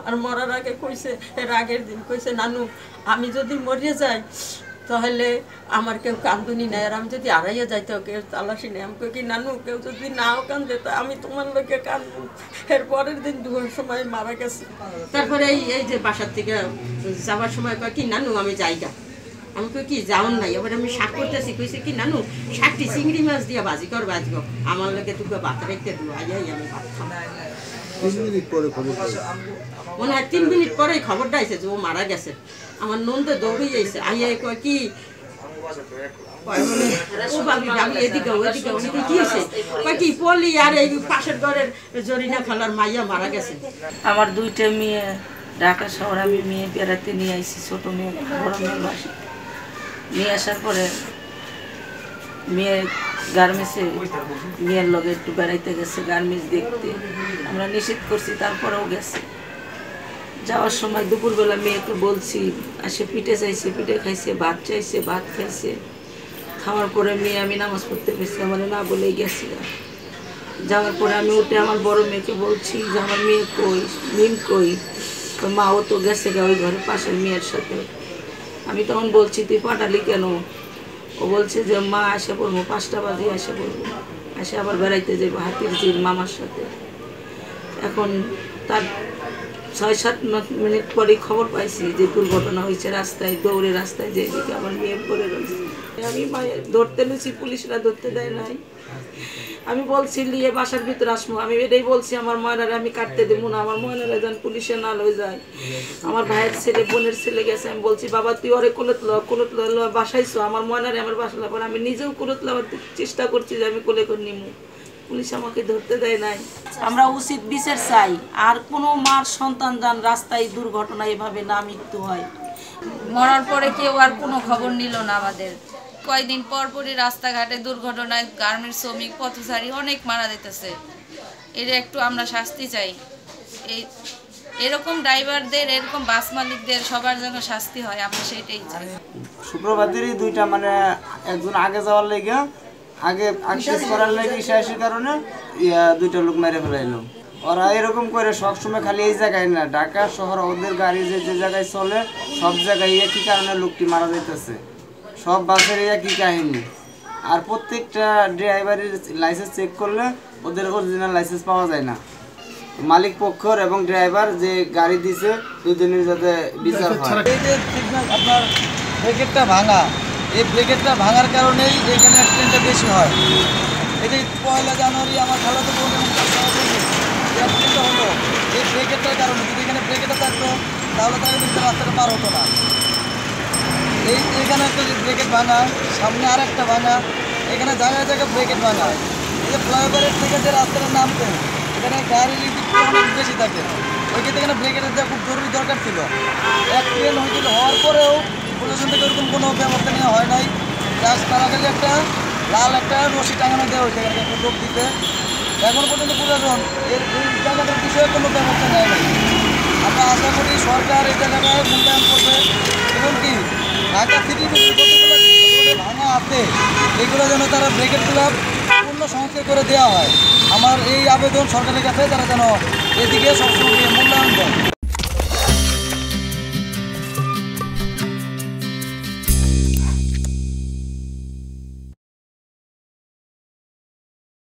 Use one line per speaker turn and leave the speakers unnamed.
আর মরার আগে কইছে, এর আগের দিন কইছে, নানু আমি যদি মরিয়ে যাই তাহলে আমার কেউ কান্দুনি নেই, আর আমি যদি হারাইয়া যাইতে কেউ তালাশি নেই। আমি কই কি নানু কেউ যদি নাও কান্দে তা আমি তোমার লোকে কান্দবো। এর পরের দিন দুপুরের সময় মারা গেছে। তারপরে এই যে বাসার থেকে যাওয়ার সময় কয় কি নানু আমি যাইগা। আমি কই কি যাওন নাই, এবার আমি শাক করতেছি, কইছে কি নানু শাকটি চিংড়ি মাছ দিয়া ভাজি কর বাজগো, আমার লোকে তোকে ভাত রেখে দেবো, আইয়াই আমি ভাত খাবো।
3 মিনিট পরে খবর
মনে হয় 3 মিনিট পরেই খবরটা আইছে যে ও মারা গেছে। আমার নন্দে দৌড়ে যাইছে, আইয়া কয় কি পলি আর এই পাশের ঘরের জরিনা খালার মাইয়া মারা গেছে।
আমার 2টা মেয়ে ঢাকা শহরে, আমি মেয়ে বেড়াতে নিয়ে আইছি, ছোট মেয়ে বড় মেয়ে বাসে নিয়ে আসার পরে মেয়ে গার্মেন্টসে মেয়ের লগে একটু বেড়াইতে গেছে, গার্মেন্টস দেখতে। আমরা নিষেধ করছি, তারপরেও গেছে। যাওয়ার সময় দুপুরবেলা মেয়েকে বলছি, আসে পিঠে চাইছে, পিঠে খাইছে, ভাত চাইছে, ভাত খাইছে। খাওয়ার পরে মেয়ে আমি নামাজ পড়তে পেরেছি, আমার না বলেই গেছি। যাওয়ার পরে আমি উঠে আমার বড় মেয়েকে বলছি যে আমার মেয়ে কই, মিম কই। মা ও তো গেছে গা ওই ঘরে পাশের মেয়ের সাথে। আমি তখন বলছি তুই পাঠালি কেন? ও বলছে যে মা আসে পড়বো, 5টা বাজে আসে পড়বো, আসে আবার বেড়াইতে যাবো হাতির ঝিল মামার সাথে। এখন তার 6-7 মিনিট পরেই খবর পাইছি যে দুর্ঘটনা হয়েছে, রাস্তায় দৌড়ে রাস্তায় যেদিকে আমার মেয়ে পড়ে রয়েছে। আমি ধরতে নিয়েছি, পুলিশরা ধরতে দেয় নাই। আমি বলছি লিয়ে বাসার ভিতরে আসবো, আমি এটাই বলছি আমার ময়নারে আমি কাটতে দেবো না, আমার ময়নারে যেন পুলিশে না লয়ে যায়। আমার ভাইয়ের ছেলে বোনের ছেলে গেছে, আমি বলছি বাবা তুই ওরে কোলত বাসাইছো, আমার ময়নারে আমার বাসলা পরে আমি নিজেও কোলত লাগার চেষ্টা করছি যে আমি কোলে করে নিমু, পুলিশ আমাকে ধরতে দেয় নাই। আমরা উচিত বিচার চাই, আর কোনো মার সন্তান যান রাস্তায় দুর্ঘটনা এভাবে না মৃত্যু হয়।
মরার পরে কেউ আর কোনো খবর নিল না আমাদের। কয়েকদিন পরপরই রাস্তাঘাটে দুর্ঘটনায় গার্মেন্টস শ্রমিক পথচারী অনেক মারা যেতেছে। এর একটু আমরা শাস্তি চাই। এরকম ড্রাইভারদের, এরকম বাস মালিকদের সবার যেন শাস্তি হয়, আমরা সেটাই চাই।
শুক্রবারেরই 2টা মানে একজন আগে যাওয়ার লেগে আগে আক্সেস করার লেগে ইসাইসের কারণে 2টা লোক মেরে ফেলাইলো। ওরা এরকম করে সবসময় খালি এই জায়গায় না, ঢাকা শহর ওদের গাড়ি যে জায়গায় চলে সব জায়গায় একই কারণে লোকটি মারা যাইতেছে। সব বাসের একই কাহিনী। আর প্রত্যেকটা ড্রাইভারের লাইসেন্স চেক করলে ওদের অরিজিনাল লাইসেন্স পাওয়া যায় না। মালিক পক্ষর এবং ড্রাইভার যে গাড়ি দিছে দুজনের যাতে বিচার হয়।
এই যে আপনার ব্রেকেটটা ভাঙা, এই ব্রেকেটটা ভাঙার কারণেই এখানে অ্যাক্সিডেন্টটা বেশি হয়। এই যে 1 জানুয়ারি আমার খালাতো বোন এবং অ্যাক্সিডেন্টটা হলো এই ব্রেকেটটার কারণে। যদি এখানে ব্রেকেটটা থাকতো তাহলে তারা কিন্তু রাস্তাটা পার হতো না। এইখানে একটা ব্রেকেট ভাঙা, সামনে আর একটা ভাঙা, এখানে জায়গায় জায়গায় ব্রেকেট ভাঙা। এই যে ফ্লাইওভারের থেকে যে রাস্তাটা নামতেন এখানে গাড়ির দিকটা অনেক বেশি থাকে, ওই ক্ষেত্রে এখানে ব্রেকেটের দেওয়া খুব জরুরি দরকার ছিল। অ্যাক্সিডেন্ট হয়েছিল, হওয়ার পরেও প্রশাসন থেকে ওরকম কোনো ব্যবস্থা নেওয়া হয় নাই। জাস্ট তারা খালি একটা লাল একটা রশি টাঙানো দেওয়া হয়েছে এখানে একটা লোক দিতে। এখন পর্যন্ত প্রশাসন এই জায়গাটার বিষয়ে কোনো ব্যবস্থা নেয় নাই। আমরা আশা করি সরকার এই জায়গাটায় মূল্যায়ন করবে এবং কি ঢাকা সিটির যতগুলো ভাঙা আছে এগুলো যেন তারা ব্রেকেটগুলো পূর্ণ সংস্কার করে দেওয়া হয়। আমার এই আবেদন সরকারের কাছে, তারা যেন এদিকে সবসময় মূল্যায়ন দেয়।